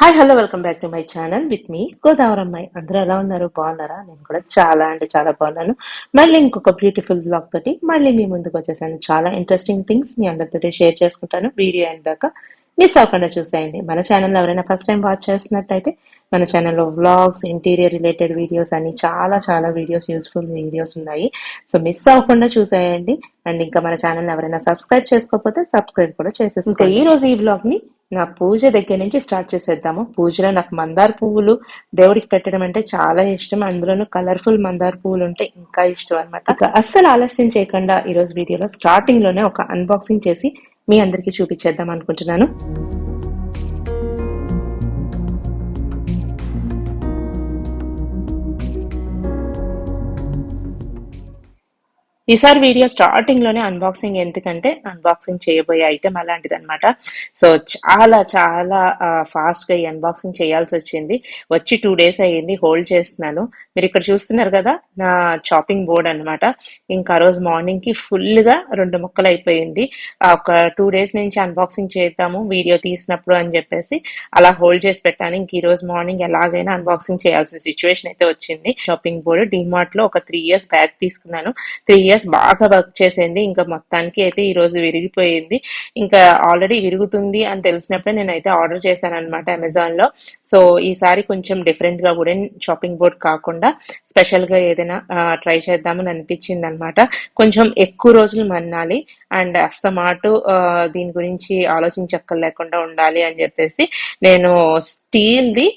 Hi hello welcome back to my channel with me Godavarammayi. అందరూ ఎలా ఉన్నారు? బాగున్నారా? నేను కూడా చాలా అంటే చాలా బాగున్నాను. మళ్ళీ ఇంకొక బ్యూటిఫుల్ బ్లాగ్ తోటి మళ్ళీ మీ ముందుకు వచ్చేసాను. చాలా ఇంట్రెస్టింగ్ థింగ్స్ మీ అందరితో షేర్ చేసుకుంటాను. వీడియో అయిన దాకా మిస్ అవ్వకుండా చూసేయండి. మన ఛానల్ ఎవరైనా ఫస్ట్ టైం వాచ్ చేస్తున్నట్టయితే మన ఛానల్లో వ్లాగ్స్, ఇంటీరియర్ రిలేటెడ్ వీడియోస్ అని చాలా చాలా వీడియోస్, యూస్ఫుల్ వీడియోస్ ఉన్నాయి. సో మిస్ అవ్వకుండా చూసేయండి. అండ్ ఇంకా మన ఛానల్ ఎవరైనా సబ్స్క్రైబ్ చేసుకోకపోతే సబ్స్క్రైబ్ కూడా చేసేసి. ఇంకా ఈ రోజు ఈ వ్లాగ్ ని నా పూజ దగ్గర నుంచి స్టార్ట్ చేసేద్దాము. పూజలో నాకు మందార పువ్వులు దేవుడికి పెట్టడం అంటే చాలా ఇష్టం. అందులోనూ కలర్ఫుల్ మందార పువ్వులు ఉంటే ఇంకా ఇష్టం అనమాట. ఇక అస్సలు ఆలస్యం చేయకుండా ఈ రోజు వీడియోలో స్టార్టింగ్ లోనే ఒక అన్బాక్సింగ్ చేసి మీ అందరికి చూపించేద్దాం అనుకుంటున్నాను. ఈసారి వీడియో స్టార్టింగ్ లోనే అన్బాక్సింగ్, ఎందుకంటే అన్బాక్సింగ్ చేయబోయే ఐటమ్ అలాంటిది అనమాట. సో చాలా చాలా ఫాస్ట్ గా ఈ అన్బాక్సింగ్ చేయాల్సి వచ్చింది. వచ్చి 2 days అయ్యింది, హోల్డ్ చేస్తున్నాను. మీరు ఇక్కడ చూస్తున్నారు కదా నా చాపింగ్ బోర్డ్ అనమాట. ఇంకా ఆ రోజు మార్నింగ్ కి ఫుల్ గా 2 ముక్కలు అయిపోయింది. ఒక 2 days నుంచి అన్బాక్సింగ్ చేద్దాము వీడియో తీసినప్పుడు అని చెప్పేసి అలా హోల్డ్ చేసి పెట్టాను. ఇంక ఈ రోజు మార్నింగ్ ఎలాగైనా అన్బాక్సింగ్ చేయాల్సిన సిచ్యువేషన్ అయితే వచ్చింది. షాపింగ్ బోర్డ్ డిమార్ట్ లో ఒక 3 years బ్యాక్ తీసుకున్నాను. 3 years బాగా వర్క్ చేసింది. ఇంకా మొత్తానికి అయితే ఈ రోజు విరిగిపోయింది. ఇంకా ఆల్రెడీ విరుగుతుంది అని తెలిసినప్పుడే నేనైతే ఆర్డర్ చేశాను అనమాట అమెజాన్ లో. సో ఈసారి కొంచెం డిఫరెంట్ గా వుడెన్ షాపింగ్ బోర్డ్ కాకుండా స్పెషల్ గా ఏదైనా ట్రై చేద్దామని అనిపించింది అనమాట. కొంచెం ఎక్కువ రోజులు మన్నాలి అండ్ అస్తమాటు దీని గురించి ఆలోచించక్కర్లేకుండా ఉండాలి అని చెప్పేసి నేను స్టీల్ ది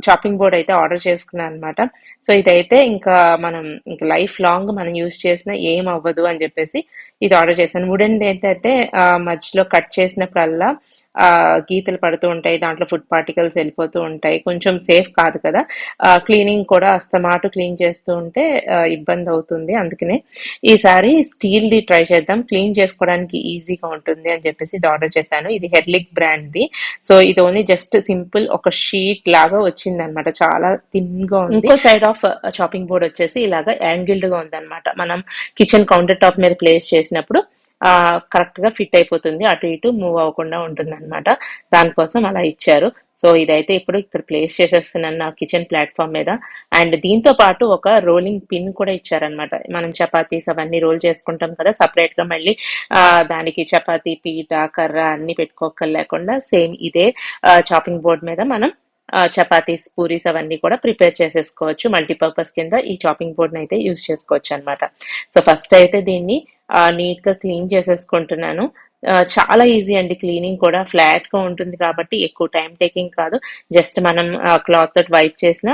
చాపింగ్ బోర్డ్ అయితే ఆర్డర్ చేసుకున్నాను అనమాట. సో ఇదైతే ఇంకా మనం ఇంకా లైఫ్ లాంగ్ మనం యూజ్ చేసిన ఏం అవ్వదు అని చెప్పేసి ఇది ఆర్డర్ చేశాను. వుడెన్ ఏంటంటే మధ్యలో కట్ చేసినప్పుడల్లా గీతలు పడుతూ ఉంటాయి, దాంట్లో ఫుడ్ పార్టికల్స్ వెళ్ళిపోతూ ఉంటాయి, కొంచెం సేఫ్ కాదు కదా. క్లీనింగ్ కూడా అస్తమాటు క్లీన్ చేస్తూ ఉంటే ఇబ్బంది అవుతుంది. అందుకనే ఈసారి స్టీల్ ది ట్రై చేద్దాం, క్లీన్ చేసుకోవడానికి ఈజీగా ఉంటుంది అని చెప్పేసి ఇది ఆర్డర్ చేశాను. ఇది హెర్లిక్ బ్రాండ్ ది. సో ఇది ఓన్లీ జస్ట్ సింపుల్ ఒక షీట్ లాగా వచ్చింది అనమాట, చాలా థిన్ గా ఉంది. ఇంకో సైడ్ ఆఫ్ చాపింగ్ బోర్డ్ వచ్చేసి ఇలాగా యాంగిల్డ్ గా ఉంది అనమాట. మనం కిచెన్ కౌంటర్ టాప్ మీద ప్లేస్ చేసినప్పుడు కరెక్ట్ గా ఫిట్ అయిపోతుంది, అటు ఇటు మూవ్ అవ్వకుండా ఉంటుంది అనమాట. దానికోసం అలా ఇచ్చారు. సో ఇదైతే ఇప్పుడు ఇక్కడ ప్లేస్ చేసేస్తున్నాను నా కిచెన్ ప్లాట్ఫామ్ మీద. అండ్ దీంతో పాటు ఒక రోలింగ్ పిన్ కూడా ఇచ్చారనమాట. మనం చపాతీస్ అవన్నీ రోల్ చేసుకుంటాం కదా, సపరేట్ గా మళ్ళీ దానికి చపాతీ పీట, కర్ర అన్ని పెట్టుకోకర్ లేకుండా సేమ్ ఇదే చాపింగ్ బోర్డ్ మీద మనం చపాతీస్, పూరీస్ అవన్నీ కూడా ప్రిపేర్ చేసేసుకోవచ్చు. మల్టీపర్పస్ కింద ఈ చాపింగ్ బోర్డ్ అయితే యూజ్ చేసుకోవచ్చు అనమాట. సో ఫస్ట్ అయితే దీన్ని నీట్ గా క్లీన్ చేసేసుకుంటున్నాను. చాలా ఈజీ అండి క్లీనింగ్ కూడా, ఫ్లాట్ గా ఉంటుంది కాబట్టి ఎక్కువ టైం టేకింగ్ కాదు. జస్ట్ మనం క్లాత్ తోటి వైప్ చేసిన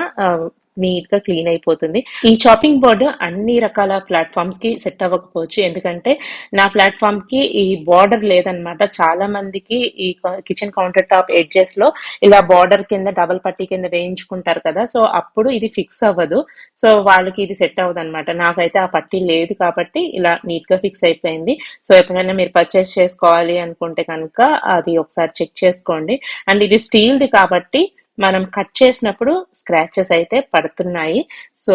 నీట్ గా క్లీన్ అయిపోతుంది. ఈ చాపింగ్ బోర్డు అన్ని రకాల ప్లాట్ఫామ్స్ కి సెట్ అవ్వకపోవచ్చు, ఎందుకంటే నా ప్లాట్ఫామ్ కి ఈ బార్డర్ లేదనమాట. చాలా మందికి ఈ కిచెన్ కౌంటర్ టాప్ ఎడ్జెస్ లో ఇలా బార్డర్ కింద డబల్ పట్టీ కింద వేయించుకుంటారు కదా, సో అప్పుడు ఇది ఫిక్స్ అవ్వదు. సో వాళ్ళకి ఇది సెట్ అవ్వదు అనమాట. నాకైతే ఆ పట్టీ లేదు కాబట్టి ఇలా నీట్ గా ఫిక్స్ అయిపోయింది. సో ఎప్పుడైనా మీరు పర్చేస్ చేసుకోవాలి అనుకుంటే కనుక అది ఒకసారి చెక్ చేసుకోండి. అండ్ ఇది స్టీల్ ది కాబట్టి మనం కట్ చేసినప్పుడు స్క్రాచెస్ అయితే పడుతున్నాయి. సో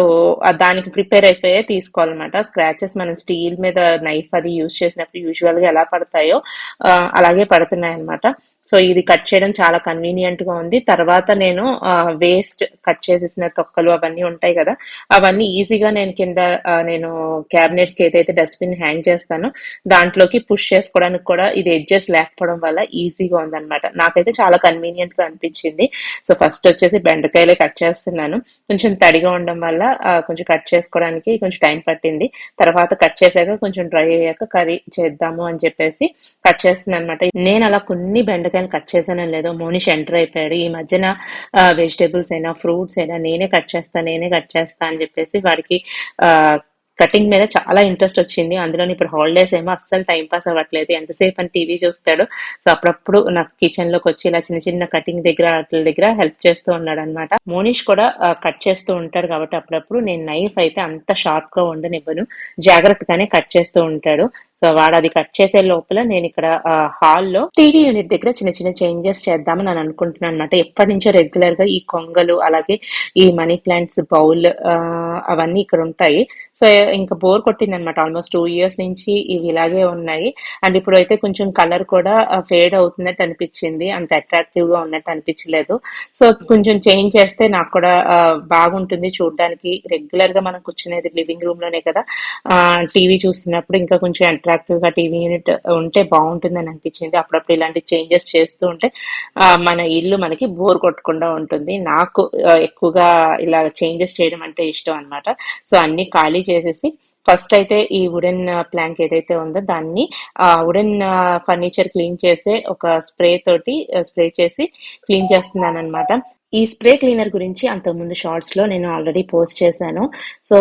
దానికి ప్రిపేర్ అయిపోయే తీసుకోవాలన్నమాట. స్క్రాచెస్ మనం స్టీల్ మీద నైఫ్ అది యూజ్ చేసినప్పుడు యూజువల్ గా ఎలా పడతాయో అలాగే పడుతున్నాయి అనమాట. సో ఇది కట్ చేయడం చాలా కన్వీనియంట్ గా ఉంది. తర్వాత నేను వేస్ట్ కట్ చేసేసిన తొక్కలు అవన్నీ ఉంటాయి కదా, అవన్నీ ఈజీగా నేను కింద నేను క్యాబినెట్స్ కి ఏదైతే డస్ట్బిన్ హ్యాంగ్ చేస్తానో దాంట్లోకి పుష్ చేసుకోవడానికి కూడా ఇది ఎడ్జెస్ లేకపోవడం వల్ల ఈజీగా ఉందన్నమాట. నాకైతే చాలా కన్వీనియంట్ గా అనిపించింది. సో ఫస్ట్ వచ్చేసి బెండకాయలే కట్ చేస్తున్నాను. కొంచెం తడిగా ఉండడం వల్ల కొంచెం కట్ చేసుకోవడానికి కొంచెం టైం పట్టింది. తర్వాత కట్ చేసాక కొంచెం డ్రై అయ్యాక కర్రీ చేద్దాము అని చెప్పేసి కట్ చేస్తున్నాను అనమాట. నేను అలా కొన్ని బెండకాయలు కట్ చేశానని లేదో, మోనిష్ ఎంటర్ అయిపోయాడు. ఈ మధ్యన వెజిటేబుల్స్ అయినా ఫ్రూట్స్ అయినా నేనే కట్ చేస్తా అని చెప్పేసి వాడికి కటింగ్ మీద చాలా ఇంట్రెస్ట్ వచ్చింది. అందులో ఇప్పుడు హాలిడేస్ ఏమో అస్సలు టైం పాస్ అవ్వట్లేదు, ఎంతసేపు అని టీవీ చూస్తాడు. సో అప్పుడప్పుడు నాకు కిచెన్ లోకి వచ్చి ఇలా చిన్న చిన్న కటింగ్ దగ్గర హెల్ప్ చేస్తూ ఉన్నాడు అనమాట. మోనిష్ కూడా కట్ చేస్తూ ఉంటాడు కాబట్టి అప్పుడప్పుడు నేను నైఫ్ అయితే అంత షార్ప్ గా ఉండనివ్వను, జాగ్రత్తగానే కట్ చేస్తూ ఉంటాడు. సో వాడు అది కట్ చేసే లోపల నేను ఇక్కడ హాల్లో టీవీ యూనిట్ దగ్గర చిన్న చిన్న చేంజెస్ చేద్దామని నేను అనుకుంటున్నాను అనమాట. ఎప్పటి నుంచో రెగ్యులర్ గా ఈ కొంగలు అలాగే ఈ మనీ ప్లాంట్స్ బౌల్ అవన్నీ ఇక్కడ ఉంటాయి. సో ఇంకా బోర్ కొట్టింది అనమాట. ఆల్మోస్ట్ 2 years నుంచి ఇవి ఇలాగే ఉన్నాయి. అండ్ ఇప్పుడు అయితే కొంచెం కలర్ కూడా ఫేడ్ అవుతున్నట్టు అనిపించింది, అంత అట్రాక్టివ్ గా ఉన్నట్టు అనిపించలేదు. సో కొంచెం చేంజ్ చేస్తే నాకు కూడా బాగుంటుంది చూడడానికి. రెగ్యులర్ గా మనం కూర్చునేది లివింగ్ రూమ్ లోనే కదా, టీవీ చూస్తున్నప్పుడు ఇంకా కొంచెం అట్రాక్టివ్ గా టీవీ యూనిట్ ఉంటే బాగుంటుందని అనిపించింది. అప్పుడప్పుడు ఇలాంటి చేంజెస్ చేస్తూ ఉంటే మన ఇల్లు మనకి బోర్ కొట్టకుండా ఉంటుంది. నాకు ఎక్కువగా ఇలా చేంజెస్ చేయడం అంటే ఇష్టం అనమాట. సో అన్ని ఖాళీ చేసేసి ఫస్ట్ అయితే ఈ వుడెన్ ప్లాంక్ ఏదైతే ఉందో దాన్ని వుడెన్ ఫర్నిచర్ క్లీన్ చేసే ఒక స్ప్రే తోటి స్ప్రే చేసి క్లీన్ చేస్తున్నాను అనమాట. ఈ స్ప్రే క్లీనర్ గురించి అంతకుముందు షార్ట్స్ లో నేను ఆల్రెడీ పోస్ట్ చేశాను. సో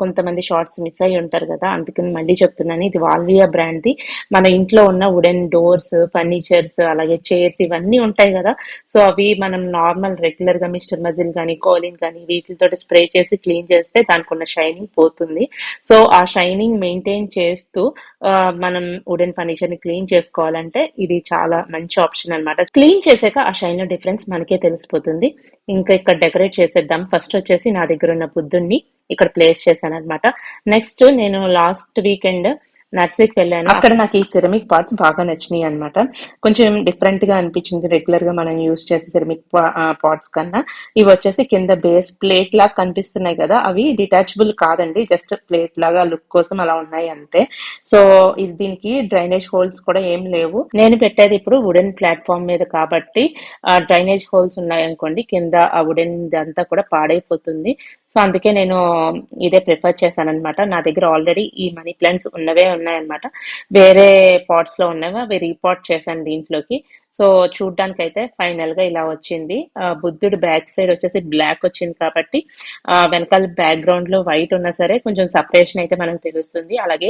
కొంతమంది షార్ట్స్ మిస్ అయ్యి ఉంటారు కదా, అందుకని మళ్ళీ చెప్తున్నాను. ఇది వాల్వియా బ్రాండ్ ది. మన ఇంట్లో ఉన్న వుడెన్ డోర్స్, ఫర్నిచర్స్, అలాగే చైర్స్ ఇవన్నీ ఉంటాయి కదా, సో అవి మనం నార్మల్ రెగ్యులర్ గా మిస్టర్ మజిల్ కానీ కోలిన్ కానీ వీటితో స్ప్రే చేసి క్లీన్ చేస్తే దానికి ఉన్న షైనింగ్ పోతుంది. సో ఆ షైనింగ్ మెయింటైన్ చేస్తూ మనం వుడెన్ ఫర్నిచర్ ని క్లీన్ చేసుకోవాలంటే ఇది చాలా మంచి ఆప్షన్ అనమాట. క్లీన్ చేసాక ఆ షైన్ డిఫరెన్స్ మనకే తెలిసిపోతుంది. ఇంకా ఇక్కడ డెకరేట్ చేసేద్దాం. ఫస్ట్ వచ్చేసి నా దగ్గర ఉన్న బుద్ధుడిని ఇక్కడ ప్లేస్ చేశాను అనమాట. నెక్స్ట్ నేను లాస్ట్ వీకెండ్ నర్సరీకి వెళ్ళాను. అక్కడ నాకు ఈ సిరమిక్ పార్ట్స్ బాగా నచ్చినాయి అనమాట. కొంచెం డిఫరెంట్ గా అనిపించింది రెగ్యులర్ గా మనం యూజ్ చేసే సిరమిక్ పాట్స్ కన్నా. ఇవి వచ్చేసి కింద బేస్ ప్లేట్ లాగా కనిపిస్తున్నాయి కదా, అవి డిటాచబుల్ కాదండి, జస్ట్ ప్లేట్ లాగా లుక్ కోసం అలా ఉన్నాయి అంతే. సో ఇది దీనికి డ్రైనేజ్ హోల్స్ కూడా ఏం లేవు. నేను పెట్టేది ఇప్పుడు వుడెన్ ప్లాట్ఫామ్ మీద కాబట్టి డ్రైనేజ్ హోల్స్ ఉన్నాయనుకోండి కింద ఆ వుడెన్ అంతా కూడా పాడైపోతుంది. సో అందుకే నేను ఇదే ప్రిఫర్ చేశాను అనమాట. నా దగ్గర ఆల్రెడీ ఈ మనీ ప్లాంట్స్ ఉన్నవే ఉన్నాయన్నమాట. వేరే పాట్స్ లో ఉన్నవి అవి రీపాట్ చేశాను దీంట్లోకి. సో చూడ్డానికి అయితే ఫైనల్ గా ఇలా వచ్చింది. బుద్ధుడు బ్యాక్ సైడ్ వచ్చేసి బ్లాక్ వచ్చింది కాబట్టి వెనకాల బ్యాక్గ్రౌండ్ లో వైట్ ఉన్నా సరే కొంచెం సపరేషన్ అయితే మనకు తెలుస్తుంది. అలాగే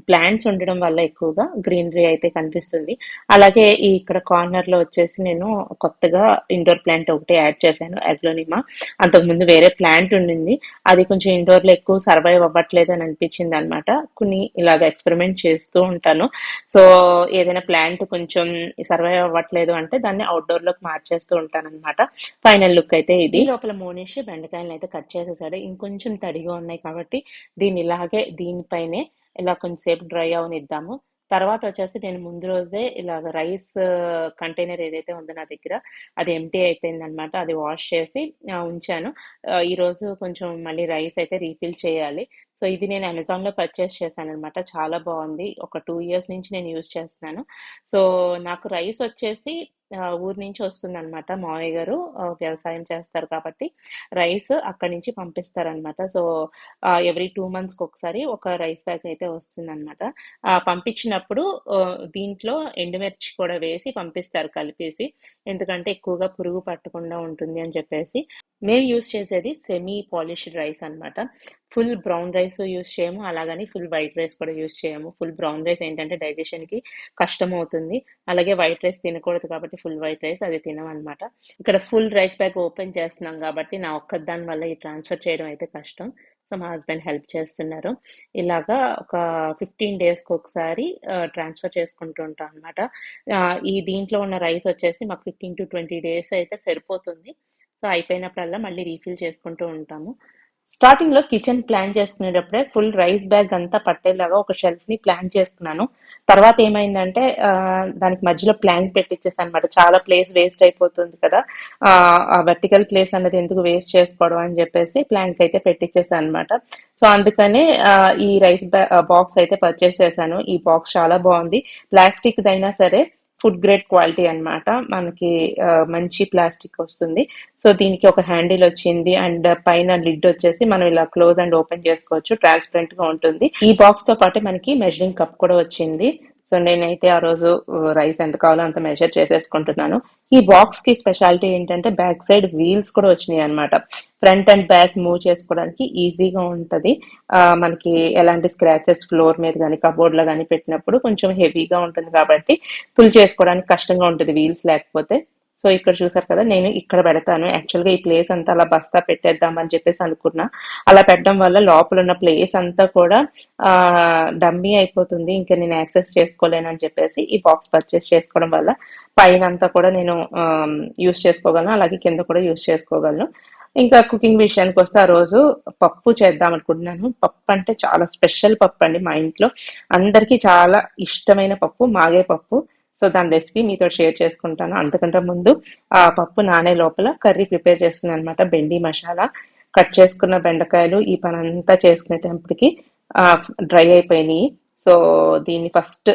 ప్లాంట్స్ ఉండడం వల్ల ఎక్కువగా గ్రీనరీ అయితే కనిపిస్తుంది. అలాగే ఈ ఇక్కడ కార్నర్ లో వచ్చేసి నేను కొత్తగా ఇండోర్ ప్లాంట్ ఒకటి యాడ్ చేశాను, అగ్లోనిమా. అంతకుముందు వేరే ప్లాంట్ ఉండింది, అది కొంచెం ఇండోర్ లో ఎక్కువ సర్వైవ్ అవ్వట్లేదు అని అనిపించింది అనమాట. కొన్ని ఇలాగ ఎక్స్పెరిమెంట్ చేస్తూ ఉంటాను. సో ఏదైనా ప్లాంట్ కొంచెం సర్వైవ్ అవ్వట్లేదు అంటే దాన్ని అవుట్డోర్ లోకి మార్చేస్తూ ఉంటాను అనమాట. ఫైనల్ లుక్ అయితే ఇది. లోపల మోనిష్ బెండకాయలను అయితే కట్ చేసేసాడు, ఇంకొంచెం తడిగా ఉన్నాయి కాబట్టి దీన్ని ఇలాగే దీనిపైనే ఇలా కొంచెంసేపు డ్రై అవనిద్దాము. తర్వాత వచ్చేసి నేను ముందు రోజే ఇలాగ రైస్ కంటైనర్ ఏదైతే ఉందో నా దగ్గర అది ఎంటీ అయిపోయింది అనమాట. అది వాష్ చేసి ఉంచాను. ఈ రోజు కొంచెం మళ్ళీ రైస్ అయితే రీఫిల్ చేయాలి. సో ఇది నేను అమెజాన్ లో పర్చేస్ చేశాను అనమాట. చాలా బాగుంది. ఒక 2 years నుంచి నేను యూజ్ చేస్తున్నాను. సో నాకు రైస్ వచ్చేసి ఊరు నుంచి వస్తుంది అనమాట. మావయ్య గారు వ్యవసాయం చేస్తారు కాబట్టి రైస్ అక్కడి నుంచి పంపిస్తారనమాట. సో ఎవ్రీ 2 months ఒకసారి ఒక రైస్ బ్యాగ్ అయితే వస్తుంది అనమాట. పంపించినప్పుడు దీంట్లో ఎండుమిర్చి కూడా వేసి పంపిస్తారు కలిపేసి, ఎందుకంటే ఎక్కువగా పురుగు పట్టకుండా ఉంటుంది అని చెప్పేసి. మేము యూజ్ చేసేది సెమీ పాలిష్డ్ రైస్ అనమాట. ఫుల్ బ్రౌన్ రైస్ యూజ్ చేయము, అలాగని ఫుల్ వైట్ రైస్ కూడా యూజ్ చేయము. ఫుల్ బ్రౌన్ రైస్ ఏంటంటే డైజెషన్ కి కష్టం అవుతుంది, అలాగే వైట్ రైస్ తినకూడదు కాబట్టి ఫుల్ వైట్ రైస్ అది తినమన్నమాట. ఇక్కడ ఫుల్ రైస్ బ్యాగ్ ఓపెన్ చేస్తున్నాం కాబట్టి నా ఒక్కదాని వల్ల ఈ ట్రాన్స్ఫర్ చేయడం అయితే కష్టం. సో మా హస్బెండ్ హెల్ప్ చేస్తున్నారు. ఇలాగా ఒక 15 daysకి ఒకసారి ట్రాన్స్ఫర్ చేసుకుంటూ ఉంటాం అనమాట. ఈ దీంట్లో ఉన్న రైస్ వచ్చేసి మాకు 15 to 20 days అయితే సరిపోతుంది. సో అయిపోయినప్పుడల్లా మళ్ళీ రీఫిల్ చేసుకుంటూ ఉంటాము. స్టార్టింగ్ లో కిచెన్ ప్లాన్ చేసుకునేటప్పుడే ఫుల్ రైస్ బ్యాగ్ అంతా పట్టేలాగా ఒక షెల్ఫ్ ని ప్లాన్ చేసుకున్నాను. తర్వాత ఏమైందంటే దానికి మధ్యలో ప్లాంక్ పెట్టించేసాను అనమాట. చాలా ప్లేస్ వేస్ట్ అయిపోతుంది కదా, ఆ వర్టికల్ ప్లేస్ అన్నది ఎందుకు వేస్ట్ చేసుకోవడం అని చెప్పేసి ప్లాంక్ అయితే పెట్టించేసాను అనమాట. సో అందుకనే ఈ రైస్ బాక్స్ అయితే పర్చేస్ చేశాను. ఈ బాక్స్ చాలా బాగుంది, ప్లాస్టిక్ దైనా సరే ఫుడ్ గ్రేడ్ క్వాలిటీ అన్నమాట. మనకి మంచి ప్లాస్టిక్ వస్తుంది. సో దీనికి ఒక హ్యాండిల్ వచ్చింది అండ్ పైన లిడ్ వచ్చేసి మనం ఇలా క్లోజ్ అండ్ ఓపెన్ చేసుకోవచ్చు, ట్రాన్స్పరెంట్ గా ఉంటుంది. ఈ బాక్స్ తో పాటు మనకి మెజరింగ్ కప్ కూడా వచ్చింది. సో నేనైతే ఆ రోజు రైస్ ఎంత కావాలో అంత మెజర్ చేసేసుకుంటున్నాను. ఈ బాక్స్ కి స్పెషాలిటీ ఏంటంటే బ్యాక్ సైడ్ వీల్స్ కూడా వచ్చినాయి అనమాట. ఫ్రంట్ అండ్ బ్యాక్ మూవ్ చేసుకోవడానికి ఈజీగా ఉంటది. మనకి ఎలాంటి స్క్రాచెస్ ఫ్లోర్ మీద కానీ కబోర్డ్ లో కానీ పెట్టినప్పుడు కొంచెం హెవీగా ఉంటుంది కాబట్టి పుల్ చేసుకోవడానికి కష్టంగా ఉంటుంది వీల్స్ లేకపోతే. సో ఇక్కడ చూసారు కదా, నేను ఇక్కడ పెడతాను. యాక్చువల్గా ఈ ప్లేస్ అంతా అలా బస్తా పెట్టేద్దామని చెప్పేసి అనుకున్నా. అలా పెట్టడం వల్ల లోపల ఉన్న ప్లేస్ అంతా కూడా ఆ డమ్మీ అయిపోతుంది, ఇంకా నేను యాక్సెస్ చేసుకోలేనని చెప్పేసి ఈ బాక్స్ పర్చేస్ చేసుకోవడం వల్ల పైన అంతా కూడా నేను యూస్ చేసుకోగలను, అలాగే కింద కూడా యూస్ చేసుకోగలను. ఇంకా కుకింగ్ విషయానికి వస్తే ఆ రోజు పప్పు చేద్దాం అనుకుంటున్నాను. పప్పు అంటే చాలా స్పెషల్ పప్పు అండి మా ఇంట్లో, అందరికీ చాలా ఇష్టమైన పప్పు మాగే పప్పు. సో దాని రెసిపీ మీతో షేర్ చేసుకుంటాను. అంతకంటే ముందు ఆ పప్పు నానే లోపల కర్రీ ప్రిపేర్ చేస్తుంది అనమాట. బెండి మసాలా, కట్ చేసుకున్న బెండకాయలు, ఈ పని అంతా చేసుకునేటప్పటికి డ్రై అయిపోయినాయి. సో దీన్ని ఫస్ట్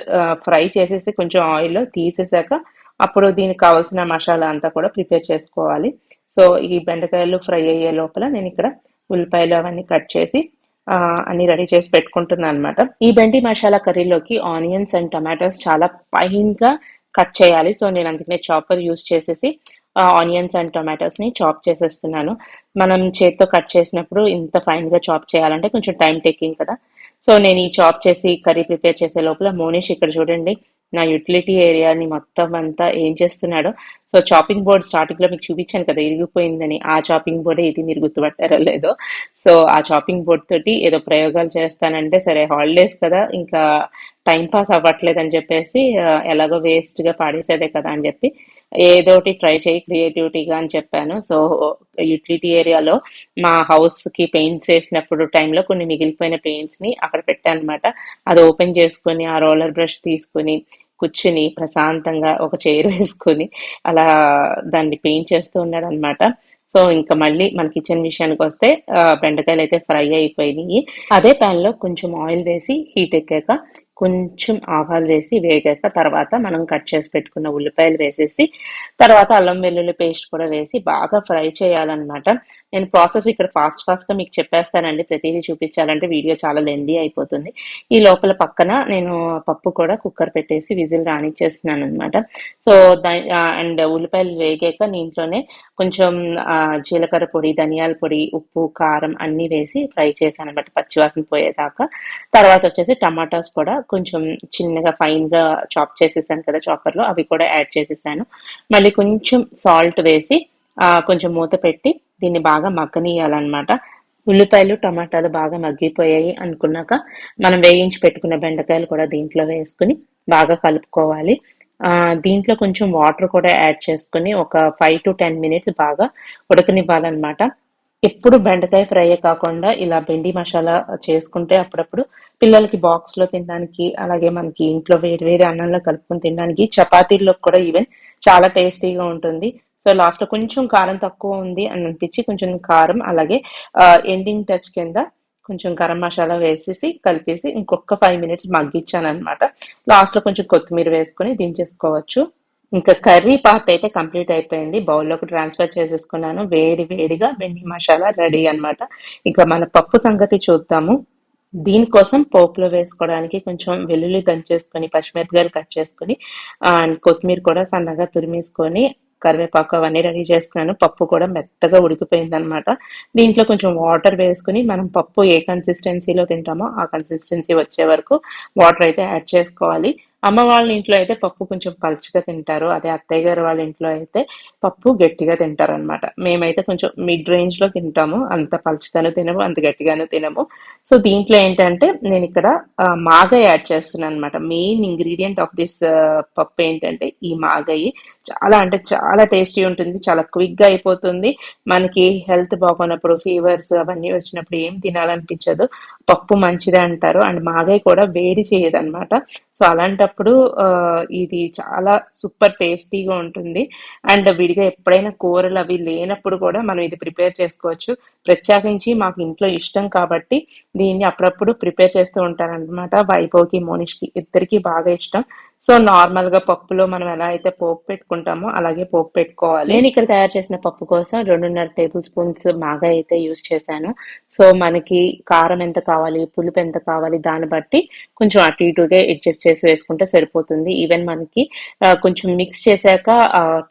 ఫ్రై చేసేసి కొంచెం ఆయిల్ తీసేసాక అప్పుడు దీనికి కావాల్సిన మసాలా అంతా కూడా ప్రిపేర్ చేసుకోవాలి. సో ఈ బెండకాయలు ఫ్రై అయ్యే లోపల నేను ఇక్కడ ఉల్లిపాయలు అవన్నీ కట్ చేసి అన్ని రెడీ చేసి పెట్టుకుంటున్నాను అనమాట. ఈ బెండి మసాలా కర్రీలోకి ఆనియన్స్ అండ్ టమాటోస్ చాలా ఫైన్ గా కట్ చేయాలి. సో నేను అందుకనే చాపర్ యూస్ చేసేసి ఆనియన్స్ అండ్ టొమాటోస్ ని చాప్ చేసేస్తున్నాను. మనం చేత్తో కట్ చేసినప్పుడు ఇంత ఫైన్ గా చాప్ చేయాలంటే కొంచెం టైం టేకింగ్ కదా. సో నేను ఈ చాప్ చేసి కర్రీ ప్రిపేర్ చేసే లోపల మోనిష్ ఇక్కడ చూడండి నా యూటిలిటీ ఏరియాని మొత్తం అంతా ఏం చేస్తున్నాడో. సో చాపింగ్ బోర్డ్ స్టార్టింగ్ లో మీకు చూపించాను కదా ఇరిగిపోయిందని, ఆ చాపింగ్ బోర్డే ఇది, మీరు గుర్తుపట్టారో లేదో. సో ఆ చాపింగ్ బోర్డ్ తోటి ఏదో ప్రయోగాలు చేస్తానంటే, సరే హాలిడేస్ కదా ఇంకా టైం పాస్ అవ్వట్లేదు అని చెప్పేసి ఎలాగో వేస్ట్ గా పాడేసేదే కదా అని చెప్పి ఏదోటి ట్రై చేయి క్రియేటివిటీగా అని చెప్పాను. సో యూటిలిటీ ఏరియాలో మా హౌస్ కి పెయింట్స్ వేసినప్పుడు టైంలో కొన్ని మిగిలిపోయిన పెయింట్స్ ని అక్కడ పెట్టాను అనమాట. అది ఓపెన్ చేసుకొని ఆ రోలర్ బ్రష్ తీసుకొని కూర్చుని ప్రశాంతంగా ఒక చైర్ వేసుకొని అలా దాన్ని పెయింట్ చేస్తూ ఉన్నాడు అనమాట. సో ఇంకా మళ్ళీ మన కిచెన్ విషయానికి వస్తే బెండకాయలు అయితే ఫ్రై అయిపోయినాయి. అదే ప్యాన్ లో కొంచెం ఆయిల్ వేసి హీట్ ఎక్కాక కొంచెం ఆవాలు వేసి వేగాక తర్వాత మనం కట్ చేసి పెట్టుకున్న ఉల్లిపాయలు వేసేసి తర్వాత అల్లం వెల్లుల్లి పేస్ట్ కూడా వేసి బాగా ఫ్రై చేయాలన్నమాట. నేను ప్రాసెస్ ఇక్కడ ఫాస్ట్ గా మీకు చెప్పేస్తానండి, ప్రతిదీ చూపించాలంటే వీడియో చాలా లెందీ అయిపోతుంది. ఈ లోపల పక్కన నేను పప్పు కూడా కుక్కర్ పెట్టేసి విజిల్ రానిచ్చేస్తున్నాను అనమాట. సో అండ్ ఉల్లిపాయలు వేగాక దీంట్లోనే కొంచెం జీలకర్ర పొడి, ధనియాల పొడి, ఉప్పు, కారం అన్ని వేసి ఫ్రై చేశాను అనమాట పచ్చివాసన పోయేదాకా. తర్వాత వచ్చేసి టమాటాస్ కూడా కొంచెం చిన్నగా ఫైన్ గా చాప్ చేసేసాను కదా చాపర్ లో, అవి కూడా యాడ్ చేసేసాను. మళ్ళీ కొంచెం సాల్ట్ వేసి కొంచెం మూత పెట్టి దీన్ని బాగా మగ్గనియాలన్నమాట. ఉల్లిపాయలు టమాటాలు బాగా మగ్గిపోయాయి అనుకున్నాక మనం వేయించి పెట్టుకున్న బెండకాయలు కూడా దీంట్లో వేసుకుని బాగా కలుపుకోవాలి. దీంట్లో కొంచెం వాటర్ కూడా యాడ్ చేసుకుని ఒక 5 to 10 minutes బాగా ఉడకనివ్వాలన్నమాట. ఎప్పుడు బెండకాయ ఫ్రై కాకుండా ఇలా బెండి మసాలా చేసుకుంటే అప్పుడప్పుడు పిల్లలకి బాక్స్ లో తినడానికి, అలాగే మనకి ఇంట్లో వేడి వేడి అన్నంలో కలుపుకొని తినడానికి, చపాతీల్లో కూడా ఈవెన్ చాలా టేస్టీగా ఉంటుంది. సో లాస్ట్ లో కొంచెం కారం తక్కువ ఉంది అని అనిపించి కొంచెం కారం, అలాగే ఎండింగ్ టచ్ కింద కొంచెం గరం మసాలా వేసేసి కలిపేసి ఇంకొక 5 minutes మగ్గించాను అనమాట. లాస్ట్ లో కొంచెం కొత్తిమీర వేసుకొని దించేసుకోవచ్చు. ఇంకా కర్రీ పార్ట్ అయితే కంప్లీట్ అయిపోయింది. బౌల్లోకి ట్రాన్స్ఫర్ చేసేసుకున్నాను. వేడి వేడిగా బెండి మసాలా రెడీ అన్నమాట. ఇంకా మన పప్పు సంగతి చూద్దాము. దీనికోసం పోపులో వేసుకోవడానికి కొంచెం వెల్లుల్లి దంచేసుకొని, పచ్చిమిరపకాయలు కట్ చేసుకొని, అండ్ కొత్తిమీర కూడా సన్నగా తురిమేసుకొని, కరివేపాకు అవన్నీ రెడీ చేసుకున్నాను. పప్పు కూడా మెత్తగా ఉడికిపోయింది అనమాట. దీంట్లో కొంచెం వాటర్ వేసుకుని మనం పప్పు ఏ కన్సిస్టెన్సీలో తింటామో ఆ కన్సిస్టెన్సీ వచ్చే వరకు వాటర్ అయితే యాడ్ చేసుకోవాలి. అమ్మ వాళ్ళ ఇంట్లో అయితే పప్పు కొంచెం పలుచగా తింటారు, అదే అత్తయ్య గారు వాళ్ళ ఇంట్లో అయితే పప్పు గట్టిగా తింటారు అనమాట. మేమైతే కొంచెం మిడ్ రేంజ్ లో తింటాము, అంత పలుచగాను తినము, అంత గట్టిగాను తినము. సో దీంట్లో ఏంటంటే నేను ఇక్కడ మాగ యాడ్ చేస్తున్నాను అనమాట. మెయిన్ ఇంగ్రీడియంట్ ఆఫ్ దిస్ పప్పు ఏంటంటే ఈ మాగయి. చాలా అంటే చాలా టేస్టీ ఉంటుంది, చాలా క్విక్ గా అయిపోతుంది. మనకి హెల్త్ బాగున్నప్పుడు, ఫీవర్స్ అవన్నీ వచ్చినప్పుడు ఏం తినాలనిపించదు, పప్పు మంచిదే అంటారు. అండ్ మాగాయి కూడా వేడి చేయదు అనమాట. సో అలాంటప్పుడు ఇది చాలా సూపర్ టేస్టీగా ఉంటుంది. అండ్ విడిగా ఎప్పుడైనా కూరలు అవి లేనప్పుడు కూడా మనం ఇది ప్రిపేర్ చేసుకోవచ్చు. ప్రత్యేకించి మాకు ఇంట్లో ఇష్టం కాబట్టి దీన్ని అప్పుడప్పుడు ప్రిపేర్ చేస్తూ ఉంటాను అనమాట. వైభవ్కి, మోనిష్కి ఇద్దరికి బాగా ఇష్టం. సో నార్మల్ గా పప్పులో మనం ఎలా అయితే పోపు పెట్టుకుంటామో అలాగే పోపు పెట్టుకోవాలి. నేను ఇక్కడ తయారు చేసిన పప్పు కోసం 2.5 tablespoons మాగా అయితే యూస్ చేశాను. సో మనకి కారం ఎంత కావాలి, పులుపు ఎంత కావాలి దాన్ని బట్టి కొంచెం అటు ఇటుగా అడ్జస్ట్ చేసి వేసుకుంటే సరిపోతుంది. ఈవెన్ మనకి కొంచెం మిక్స్ చేశాక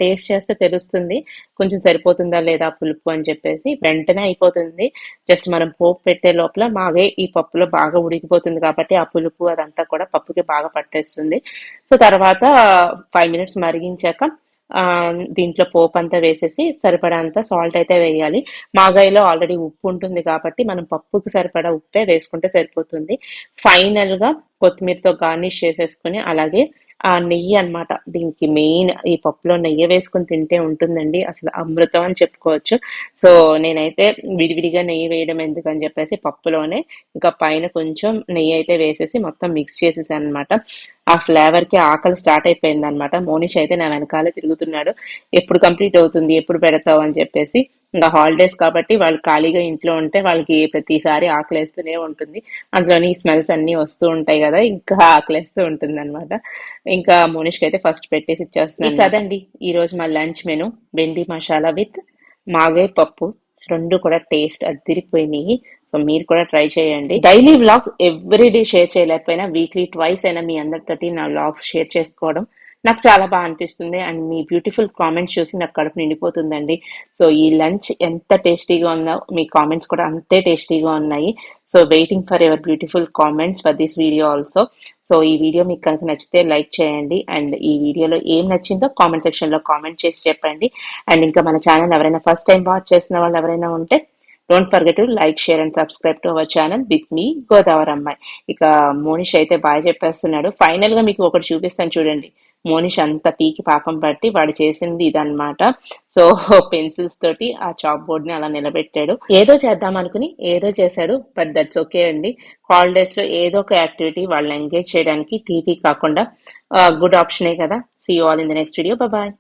టేస్ట్ చేస్తే తెలుస్తుంది కొంచెం సరిపోతుందా లేదా పులుపు అని చెప్పేసి. వెంటనే అయిపోతుంది, జస్ట్ మనం పోపు పెట్టే లోపల మాగే ఈ పప్పులో బాగా ఉడికిపోతుంది కాబట్టి ఆ పులుపు అదంతా కూడా పప్పుకి బాగా పట్టేస్తుంది. సో తర్వాత 5 minutes మరిగించాక దీంట్లో పోపు అంతా వేసేసి సరిపడా సాల్ట్ అయితే వేయాలి. మాగాయిలో ఆల్రెడీ ఉప్పు ఉంటుంది కాబట్టి మనం పప్పుకి సరిపడా ఉప్పే వేసుకుంటే సరిపోతుంది. ఫైనల్ గా కొత్తిమీరతో గార్నిష్ చేసేసుకుని, అలాగే ఆ నెయ్యి అన్నమాట దీనికి మెయిన్. ఈ పప్పులో నెయ్యి వేసుకుని తింటే ఉంటుందండి అసలు అమృతం అని చెప్పుకోవచ్చు. సో నేనైతే విడివిడిగా నెయ్యి వేయడం ఎందుకని చెప్పేసి పప్పులోనే ఇంకా పైన కొంచెం నెయ్యి అయితే వేసేసి మొత్తం మిక్స్ చేసేసాను అనమాట. ఆ ఫ్లేవర్ కి ఆకలి స్టార్ట్ అయిపోయింది అనమాట. మోనిష్ అయితే నా వెనకాలే తిరుగుతున్నాడు, ఎప్పుడు కంప్లీట్ అవుతుంది, ఎప్పుడు పెడతావు అని చెప్పేసి. ఇంకా హాలిడేస్ కాబట్టి వాళ్ళు ఖాళీగా ఇంట్లో ఉంటే వాళ్ళకి ప్రతిసారి ఆకలేస్తూనే ఉంటుంది. అందులోని స్మెల్స్ అన్ని వస్తూ ఉంటాయి కదా, ఇంకా ఆకలేస్తూ ఉంటుంది అనమాట. ఇంకా మోనిష్కి అయితే ఫస్ట్ పెట్టేసి ఇచ్చేస్తున్నాను కదండి. ఈ రోజు మా లంచ్ మెను బెండి మసాలా విత్ మాగే పప్పు. రెండు కూడా టేస్ట్ అదిరిపోయినాయి. సో మీరు కూడా ట్రై చేయండి. Daily vlogs every day share చేయలేకపోయినా వీక్లీ ట్వైస్ అయినా మీ అందరితోటి నా వ్లాగ్స్ షేర్ చేసుకోవడం నాకు చాలా బాగా అనిపిస్తుంది. అండ్ మీ బ్యూటిఫుల్ కామెంట్స్ చూసి నాకు కడుపు నిండిపోతుందండి. సో ఈ లంచ్ ఎంత టేస్టీగా ఉందో మీ కామెంట్స్ కూడా అంతే టేస్టీగా ఉన్నాయి. So waiting for your beautiful comments for this video also. So ఈ వీడియో మీకు కనుక నచ్చితే లైక్ చేయండి, అండ్ ఈ వీడియోలో ఏం నచ్చిందో కామెంట్ సెక్షన్ లో కామెంట్ చేసి చెప్పండి. అండ్ ఇంకా మన ఛానల్ ఎవరైనా ఫస్ట్ టైం వాచ్ చేసిన వాళ్ళు ఎవరైనా ఉంటే don't forget to like, share and subscribe to our channel with me Godavari Ammayi. ఇక మోనిష్ అయితే బాగా చెప్పేస్తున్నాడు. ఫైనల్ గా మీకు ఒకటి చూపిస్తాను చూడండి. మోనిష్ అంత పీకి పాకం పట్టి వాడు చేసింది ఇదన్నమాట. సో పెన్సిల్స్ తోటి ఆ చాప్ బోర్డ్ ని అలా నిలబెట్టాడు. ఏదో చేద్దాం అనుకుని ఏదో చేశాడు, బట్ దట్స్ ఓకే అండి. హాలిడేస్ లో ఏదో ఒక యాక్టివిటీ వాళ్ళని ఎంగేజ్ చేయడానికి టీవీ కాకుండా గుడ్ ఆప్షనే కదా. See you all in the next video. Bye.